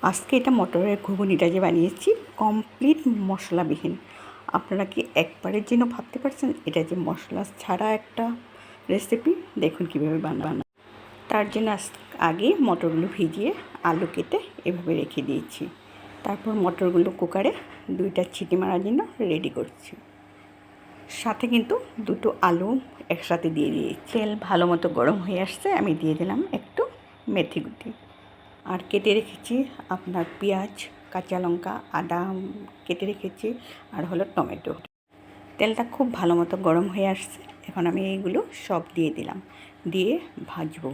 আজকে এটা মটরের ঘুগনিটা যে বানিয়েছি কমপ্লিট মশলাবিহীন। আপনারা কি একবারের জন্য ভাবতে পারছেন এটা যে মশলা ছাড়া একটা রেসিপি? দেখুন কীভাবে বানানো। তার জন্য আগে মটরগুলো ভিজিয়ে আলু কেটে এভাবে রেখে দিয়েছি। তারপর মটরগুলো কুকারে 2টা সিটি মারার জন্য রেডি করছি। সাথে কিন্তু 2টো আলু একসাথে দিয়ে দিয়েছি। তেল ভালো মতো গরম হয়ে আসছে, আমি দিয়ে দিলাম একটু মেথি গুঁটি। আর কেটে রেখেছি আপনার পেঁয়াজ, কাঁচা লঙ্কা, আদা কেটে রেখেছি, আর হলো টমেটো। তেলটা খুব ভালো মতো গরম হয়ে আসছে, এখন আমি এইগুলো সব দিয়ে দিলাম, দিয়ে ভাজবো।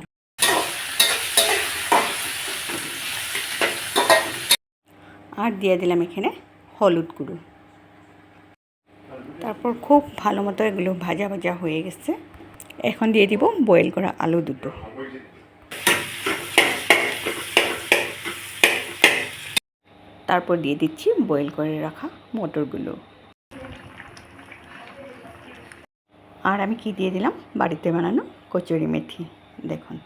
আর দিয়ে দিলাম এখানে হলুদ গুঁড়ো। তারপর খুব ভালো মতো এগুলো ভাজা ভাজা হয়ে গেছে। এখন দিয়ে দিব বয়েল করা আলু 2টো। তারপর দিয়ে দিচ্ছি বয়েল করে রাখা মটরগুলো। আর আমি কি দিয়ে দিলাম, বাড়িতে বানানো কচুরি মেথি। দেখুন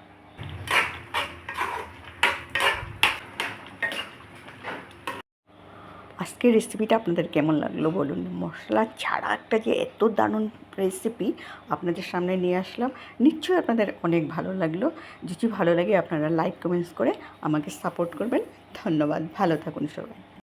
আজকের রেসিপিটা আপনাদের কেমন লাগলো বলুন। মশলা ছাড়া একটা যে এত দারুণ রেসিপি আপনাদের সামনে নিয়ে আসলাম, নিশ্চয়ই আপনাদের অনেক ভালো লাগলো। যদি ভালো লাগে আপনারা লাইক কমেন্টস করে আমাকে সাপোর্ট করবেন। ধন্যবাদ, ভালো থাকুন সবাই।